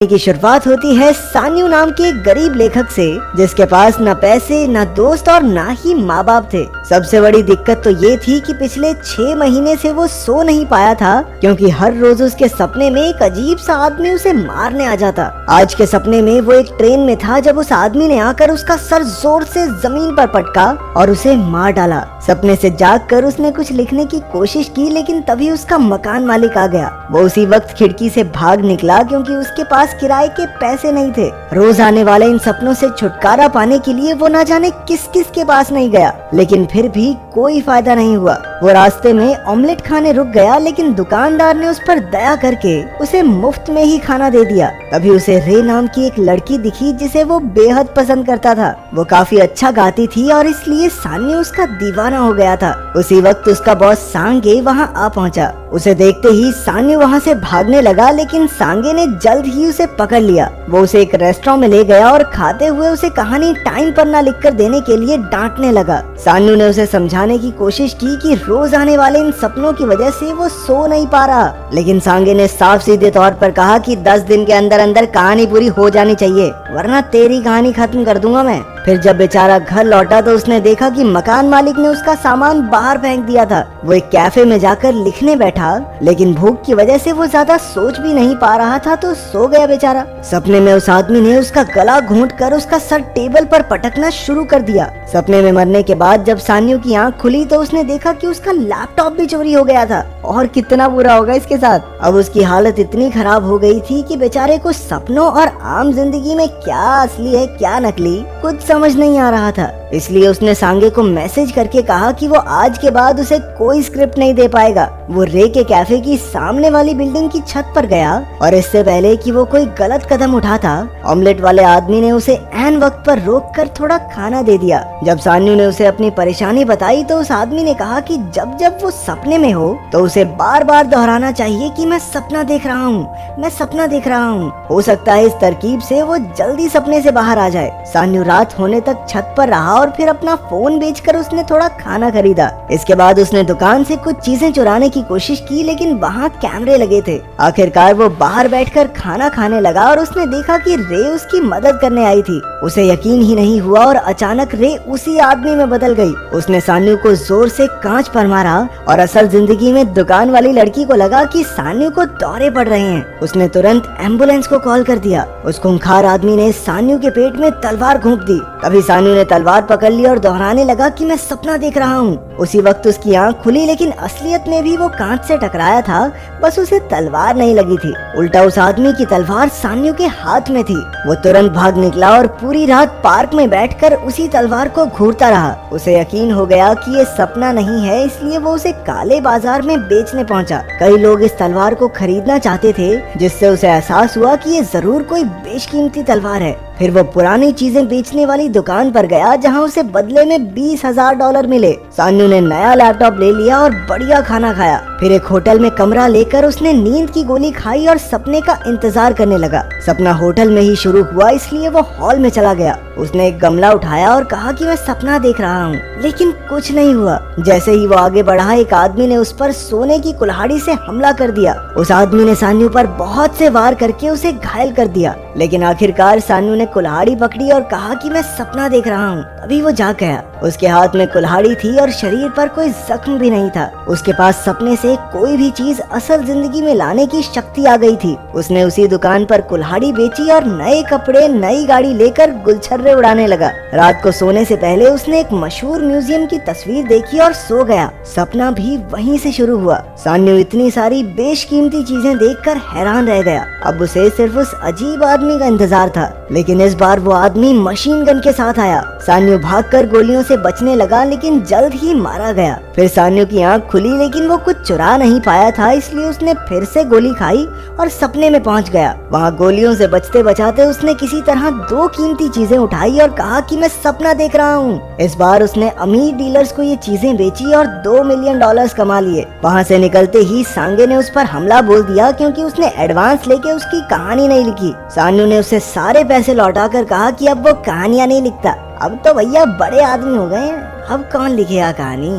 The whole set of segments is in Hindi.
की शुरुआत होती है सान्यू नाम के एक गरीब लेखक से, जिसके पास न पैसे न दोस्त और न ही माँ बाप थे। सबसे बड़ी दिक्कत तो ये थी कि पिछले 6 महीने से वो सो नहीं पाया था, क्योंकि हर रोज उसके सपने में एक अजीब सा आदमी उसे मारने आ जाता। आज के सपने में वो एक ट्रेन में था जब उस आदमी ने आकर उसका सर जोर से जमीन पर पटका और उसे मार डाला। सपने से जागकर उसने कुछ लिखने की कोशिश की, लेकिन तभी उसका मकान मालिक आ गया। वो उसी वक्त खिड़की से भाग निकला, क्योंकि उसके पास किराए के पैसे नहीं थे। रोज आने वाले इन सपनों से छुटकारा पाने के लिए वो न जाने किस किस के पास नहीं गया, लेकिन फिर भी कोई फायदा नहीं हुआ। वो रास्ते में ऑमलेट खाने रुक गया, लेकिन दुकानदार ने उस पर दया करके उसे मुफ्त में ही खाना दे दिया। तभी उसे रे नाम की एक लड़की दिखी, जिसे वो बेहद पसंद करता था। वो काफी अच्छा गाती थी और इसलिए सान्यू उसका दीवाना हो गया था। उसी वक्त उसका बॉस सांगे वहाँ आ पहुँचा। उसे देखते ही सान्यू वहाँ से भागने लगा, लेकिन सांगे ने जल्द ही उसे पकड़ लिया। वो उसे एक रेस्टोरेंट में ले गया और खाते हुए उसे कहानी टाइम पर न लिखकर देने के लिए डांटने लगा। सान्यू ने उसे समझाने की कोशिश की कि रोज आने वाले इन सपनों की वजह से वो सो नहीं पा रहा, लेकिन सांगे ने साफ सीधे तौर पर कहा कि 10 दिन के अंदर अंदर कहानी पूरी हो जानी चाहिए, वरना तेरी कहानी खत्म कर दूंगा मैं। फिर जब बेचारा घर लौटा तो उसने देखा कि मकान मालिक ने उसका सामान बाहर फेंक दिया था। वो एक कैफे में जाकर लिखने बैठा, लेकिन भूख की वजह से वो ज्यादा सोच भी नहीं पा रहा था, तो सो गया बेचारा। सपने में उस आदमी ने उसका गला घोंट कर उसका सर टेबल पर पटकना शुरू कर दिया। सपने में मरने के बाद जब सान्यू की आंख खुली तो उसने देखा कि उसका लैपटॉप भी चोरी हो गया था। और कितना बुरा होगा इसके साथ। अब उसकी हालत इतनी खराब हो गई थी कि बेचारे को सपनों और आम जिंदगी में क्या असली है क्या नकली कुछ समझ नहीं आ रहा था। इसलिए उसने सांगे को मैसेज करके कहा कि वो आज के बाद उसे कोई स्क्रिप्ट नहीं दे पाएगा। वो रे के कैफे की सामने वाली बिल्डिंग की छत पर गया और इससे पहले कि वो कोई गलत कदम उठाता, ऑमलेट वाले आदमी ने उसे ऐन वक्त पर रोककर थोड़ा खाना दे दिया। जब सान्यू ने उसे अपनी परेशानी बताई तो उस आदमी ने कहा कि जब जब वो सपने में हो तो उसे बार बार दोहराना चाहिए कि मैं सपना देख रहा हूँ, मैं सपना देख रहा हूँ। हो सकता है इस तरकीब से वो जल्दी सपने से बाहर आ जाए। सान्यू रात होने तक छत पर रहा और फिर अपना फोन बेचकर उसने थोड़ा खाना खरीदा। इसके बाद उसने दुकान से कुछ चीजें चुराने की कोशिश की, लेकिन वहाँ कैमरे लगे थे। आखिरकार वो बाहर बैठकर खाना खाने लगा और उसने देखा कि रे उसकी मदद करने आई थी। उसे यकीन ही नहीं हुआ और अचानक रे उसी आदमी में बदल गई। उसने सान्यू को जोर से कांच पर मारा और असल जिंदगी में दुकान वाली लड़की को लगा कि सान्यू को दौरे पड़ रहे हैं। उसने तुरंत एम्बुलेंस को कॉल कर दिया। उस खूंखार आदमी ने सान्यू के पेट में तलवार घोंप दी। तभी सान्यू ने तलवार पकड़ ली और दोहराने लगा कि मैं सपना देख रहा हूँ। उसी वक्त उसकी आंख खुली, लेकिन असलियत में भी वो कांच से टकराया था, बस उसे तलवार नहीं लगी थी। उल्टा उस आदमी की तलवार सान्यू के हाथ में थी। वो तुरंत भाग निकला और पूरी रात पार्क में बैठकर उसी तलवार को घूरता रहा। उसे यकीन हो गया कि ये सपना नहीं है, इसलिए वो उसे काले बाजार में बेचने पहुंचा। कई लोग इस तलवार को खरीदना चाहते थे, जिससे उसे एहसास हुआ कि ये जरूर कोई बेशकीमती तलवार है। फिर वो पुरानी चीजें बेचने वाली दुकान पर गया, जहां उसे बदले में $20,000 मिले। सान्यू ने नया लैपटॉप ले लिया और बढ़िया खाना खाया। फिर एक होटल में कमरा लेकर उसने नींद की गोली खाई और सपने का इंतजार करने लगा। सपना होटल में ही शुरू हुआ, इसलिए वो हॉल में चला गया। उसने एक गमला उठाया और कहा कि मैं सपना देख रहा हूँ, लेकिन कुछ नहीं हुआ। जैसे ही वो आगे बढ़ा, एक आदमी ने उस पर सोने की कुल्हाड़ी से हमला कर दिया। उस आदमी ने सान्यू पर बहुत से वार करके उसे घायल कर दिया, लेकिन आखिरकार सान्यू ने कुल्हाड़ी पकड़ी और कहा कि मैं सपना देख रहा हूँ। अभी वो जाग गया। उसके हाथ में कुल्हाड़ी थी और शरीर पर कोई जख्म भी नहीं था। उसके पास सपने से कोई भी चीज असल जिंदगी में लाने की शक्ति आ गई थी। उसने उसी दुकान पर कुल्हाड़ी बेची और नए कपड़े, नई गाड़ी लेकर गुलछर्रे उड़ाने लगा। रात को सोने से पहले उसने एक मशहूर म्यूजियम की तस्वीर देखी और सो गया। सपना भी वहीं से शुरू हुआ। सान्यू इतनी सारी बेशकीमती चीजें देखकर हैरान रह गया। अब उसे सिर्फ उस अजीब आदमी का इंतजार था, लेकिन इस बार वो आदमी मशीन गन के साथ आया। सान्यू भागकर गोलियों से बचने लगा, लेकिन जल्द ही मारा गया। फिर सान्यू की आंख खुली, लेकिन वो कुछ चुरा नहीं पाया था, इसलिए उसने फिर से गोली खाई और सपने में पहुंच गया। वहाँ गोलियों से बचते बचाते उसने किसी तरह 2 कीमती चीजें उठाई और कहा कि मैं सपना देख रहा हूँ। इस बार उसने अमीर डीलर्स को ये चीजें बेची और $2 मिलियन कमा लिए। वहाँ से निकलते ही सांगे ने उस पर हमला बोल दिया, क्योंकि उसने एडवांस लेके उसकी कहानी नहीं लिखी। सान्यू ने उसे सारे पैसे लौटाकर कहा कि अब वो कहानियां नहीं लिखता, अब तो भैया बड़े आदमी हो गए हैं, अब कौन लिखेगा कहानी।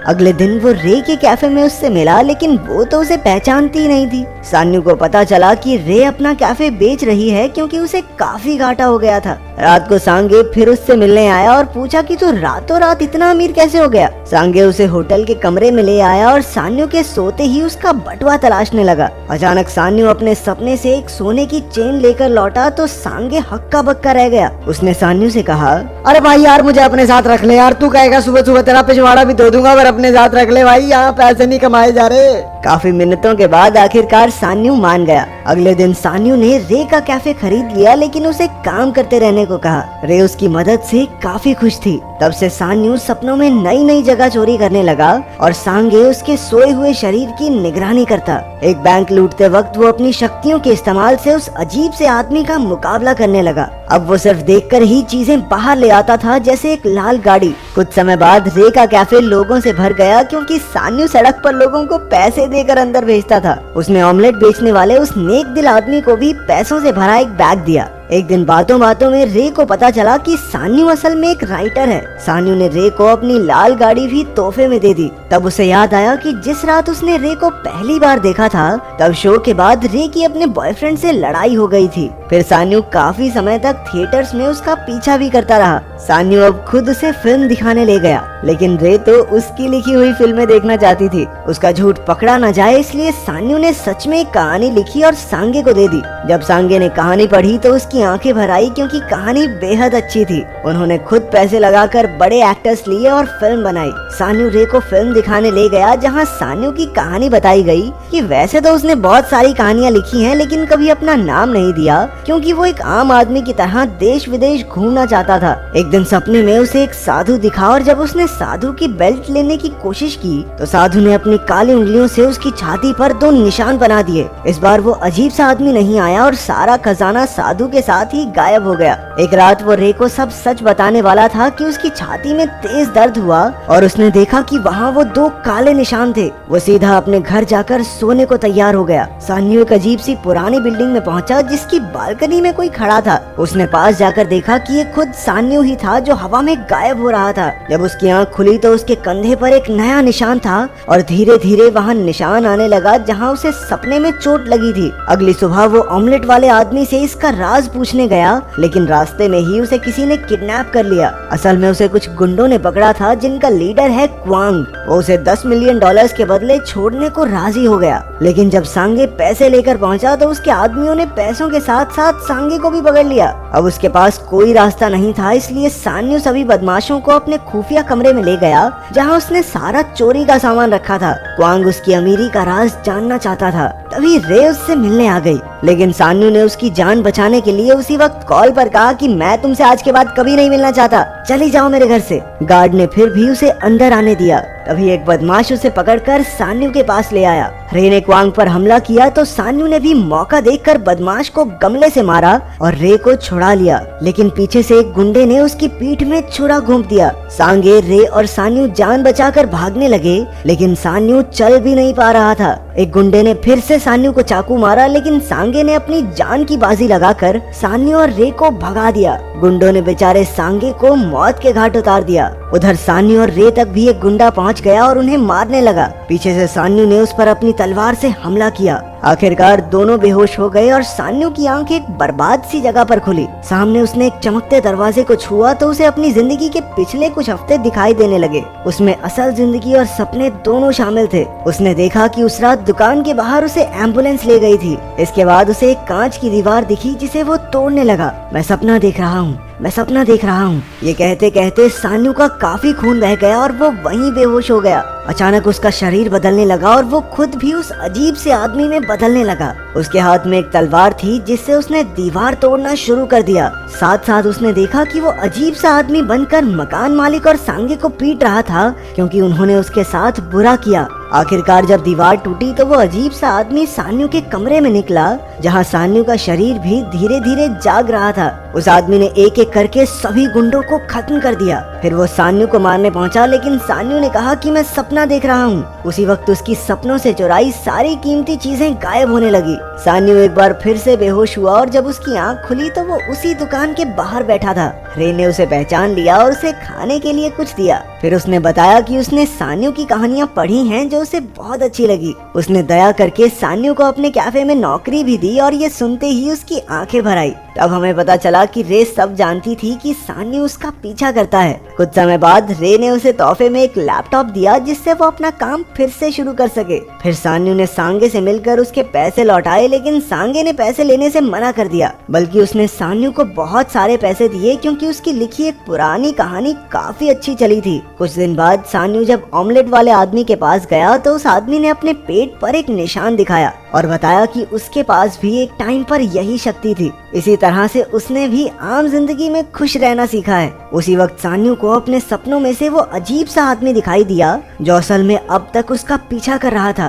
अगले दिन वो रे के कैफे में उससे मिला, लेकिन वो तो उसे पहचानती ही नहीं थी। सान्यू को पता चला कि रे अपना कैफे बेच रही है क्योंकि उसे काफी घाटा हो गया था। रात को सांगे फिर उससे मिलने आया और पूछा कि तू रातों रात इतना अमीर कैसे हो गया। सांगे उसे होटल के कमरे में ले आया और सान्यू के सोते ही उसका बटुआ तलाशने लगा। अचानक सान्यू अपने सपने से एक सोने की चेन लेकर लौटा तो सांगे हक्का बक्का रह गया। उसने सान्यू से कहा, अरे भाई यार मुझे अपने साथ रख ले यार, तू कहेगा सुबह सुबह तेरा पिछवाड़ा भी धो दूंगा, पर अपने साथ रख ले भाई, यहाँ पैसे नहीं कमाए जा रहे। काफी मिन्नतों के बाद आखिरकार सान्यू मान गया। अगले दिन सान्यू ने रे का कैफे खरीद लिया, लेकिन उसे काम करते रहने को कहा। रे उसकी मदद से काफी खुश थी। तब से सान्यू सपनों में नई नई जगह चोरी करने लगा और सांगे उसके सोए हुए शरीर की निगरानी करता। एक बैंक लूटते वक्त वो अपनी शक्तियों के इस्तेमाल से उस अजीब से आदमी का मुकाबला करने लगा। अब वो सिर्फ देखकर ही चीजें बाहर ले आता था, जैसे एक लाल गाड़ी। कुछ समय बाद रे का कैफे लोगों से भर गया क्योंकि सान्यू सड़क पर लोगों को पैसे देकर अंदर भेजता था। उसने ऑमलेट बेचने वाले उस नेक दिल आदमी को भी पैसों से भरा एक बैग दिया। एक दिन बातों बातों में रे को पता चला कि सान्यू असल में एक राइटर है। सान्यू ने रे को अपनी लाल गाड़ी भी तोहफे में दे दी। तब उसे याद आया कि जिस रात उसने रे को पहली बार देखा था, तब शो के बाद रे की अपने बॉयफ्रेंड से लड़ाई हो गई थी। फिर सान्यू काफी समय तक थिएटर्स में उसका पीछा भी करता रहा। सान्यू अब खुद उसे फिल्म दिखाने ले गया, लेकिन रे तो उसकी लिखी हुई फिल्में देखना चाहती थी। उसका झूठ पकड़ा न जाए इसलिए सान्यू ने सच में एक कहानी लिखी और सांगे को दे दी। जब सांगे ने कहानी पढ़ी तो उसकी आंखें भर आई क्योंकि कहानी बेहद अच्छी थी। उन्होंने खुद पैसे लगाकर बड़े एक्टर्स लिए और फिल्म बनाई। सान्यू रे को फिल्म दिखाने ले गया, जहां सान्यू की कहानी बताई गई कि वैसे तो उसने बहुत सारी कहानियां लिखी हैं, लेकिन कभी अपना नाम नहीं दिया क्योंकि वो एक आम आदमी की तरह देश विदेश घूमना चाहता था। एक दिन सपने में उसे एक साधु दिखा और जब उसने साधु की बेल्ट लेने की कोशिश की तो साधु ने अपनी काली उंगलियों से उसकी छाती पर 2 निशान बना दिए। इस बार वो अजीब सा आदमी नहीं आया और सारा खजाना साधु के साथ ही गायब हो गया। एक रात वो रे को सब सच बताने वाला था कि उसकी छाती में तेज दर्द हुआ और उसने देखा कि वहाँ वो 2 काले निशान थे। वो सीधा अपने घर जाकर सोने को तैयार हो गया। सान्यू एक अजीब सी पुरानी बिल्डिंग में पहुंचा जिसकी बालकनी में कोई खड़ा था। उसने पास जाकर देखा कि ये खुद सान्यू ही था जो हवा में गायब हो रहा था। जब उसकी आंख खुली तो उसके कंधे पर एक नया निशान था और धीरे धीरे वहाँ निशान आने लगा जहाँ उसे सपने में चोट लगी थी। अगली सुबह वो ऑमलेट वाले आदमी से इसका राज पूछने गया, लेकिन रास्ते में ही उसे किसी ने किडनैप कर लिया। असल में उसे कुछ गुंडों ने पकड़ा था जिनका लीडर है क्वांग। वो उसे $10 मिलियन के बदले छोड़ने को राजी हो गया, लेकिन जब सांगे पैसे लेकर पहुंचा तो उसके आदमियों ने पैसों के साथ साथ सांगे को भी पकड़ लिया। अब उसके पास कोई रास्ता नहीं था, इसलिए सान्यू सभी बदमाशों को अपने खुफिया कमरे में ले गया जहां उसने सारा चोरी का सामान रखा था। क्वांग उसकी अमीरी का राज जानना चाहता था। तभी रे उससे मिलने आ गई, लेकिन सान्यू ने उसकी जान बचाने के लिए उसी वक्त कॉल पर कहा कि मैं तुमसे आज के बाद कभी नहीं मिलना चाहता, चली जाओ मेरे घर से। गार्ड ने फिर भी उसे अंदर आने दिया। तभी एक बदमाश उसे पकड़कर सान्यू के पास ले आया। रे ने क्वांग पर हमला किया तो सान्यू ने भी मौका देखकर बदमाश को गमले से मारा और रे को छुड़ा लिया, लेकिन पीछे से एक गुंडे ने उसकी पीठ में छुरा घोंप दिया। सांगे, रे और सान्यू जान बचाकर भागने लगे, लेकिन सान्यू चल भी नहीं पा रहा था। एक गुंडे ने फिर से सान्यू को चाकू मारा, लेकिन सांगे ने अपनी जान की बाजी लगाकर सान्यू और रे को भगा दिया। गुंडों ने बेचारे सांगे को मौत के घाट उतार दिया। उधर सान्यू और रे तक भी एक गुंडा पहुंच गया और उन्हें मारने लगा। पीछे से सान्यू ने उस पर अपनी तलवार से हमला किया। आखिरकार दोनों बेहोश हो गए और सान्यू की आंख एक बर्बाद सी जगह पर खुली। सामने उसने एक चमकते दरवाजे को छुआ तो उसे अपनी जिंदगी के पिछले कुछ हफ्ते दिखाई देने लगे। उसमें असल जिंदगी और सपने दोनों शामिल थे। उसने देखा कि उस रात दुकान के बाहर उसे एम्बुलेंस ले गई थी। इसके बाद उसे एक कांच की दीवार दिखी जिसे वो तोड़ने लगा। मैं सपना देख रहा हूँ, मैं सपना देख रहा हूँ। ये कहते कहते सान्यू का काफी खून बह गया और वो वहीं बेहोश हो गया। अचानक उसका शरीर बदलने लगा और वो खुद भी उस अजीब से आदमी में बदलने लगा। उसके हाथ में एक तलवार थी जिससे उसने दीवार तोड़ना शुरू कर दिया। साथ साथ उसने देखा कि वो अजीब सा आदमी बनकर मकान मालिक और सांगे को पीट रहा था क्योंकि उन्होंने उसके साथ बुरा किया। आखिरकार जब दीवार टूटी तो वो अजीब सा आदमी सान्यू के कमरे में निकला, जहाँ सान्यू का शरीर भी धीरे धीरे जाग रहा था। उस आदमी ने एक एक करके सभी गुंडों को खत्म कर दिया। फिर वो सान्यू को मारने पहुंचा, लेकिन सान्यू ने कहा कि मैं सपना देख रहा हूँ। उसी वक्त उसकी सपनों से चुराई सारी कीमती चीजें गायब होने लगी। सान्यू एक बार फिर से बेहोश हुआ और जब उसकी आंख खुली तो वो उसी दुकान के बाहर बैठा था। रे ने उसे पहचान लिया और उसे खाने के लिए कुछ दिया। फिर उसने बताया कि उसने सान्यू की कहानियां पढ़ी हैं जो उसे बहुत अच्छी लगी। उसने दया करके सान्यू को अपने कैफे में नौकरी भी दी और ये सुनते ही उसकी आंखें भर आई। तब हमें पता चला कि रे सब जानती थी कि सान्यू उसका पीछा करता है। कुछ समय बाद रे ने उसे तोहफे में एक लैपटॉप दिया जिससे वो अपना काम फिर से शुरू कर सके। फिर सान्यू ने सांगे से मिलकर उसके पैसे लौटाए, लेकिन सांगे ने पैसे लेने से मना कर दिया, बल्कि उसने सान्यू को बहुत सारे पैसे दिए क्योंकि उसकी लिखी एक पुरानी कहानी काफी अच्छी चली थी। कुछ दिन बाद सान्यू जब ऑमलेट वाले आदमी के पास गया तो उस आदमी ने अपने पेट पर एक निशान दिखाया और बताया कि उसके पास भी एक टाइम पर यही शक्ति थी। इसी तरह से उसने भी आम जिंदगी में खुश रहना सीखा है। उसी वक्त सान्यू को अपने सपनों में से वो अजीब सा आदमी दिखाई दिया जो असल में अब तक उसका पीछा कर रहा था।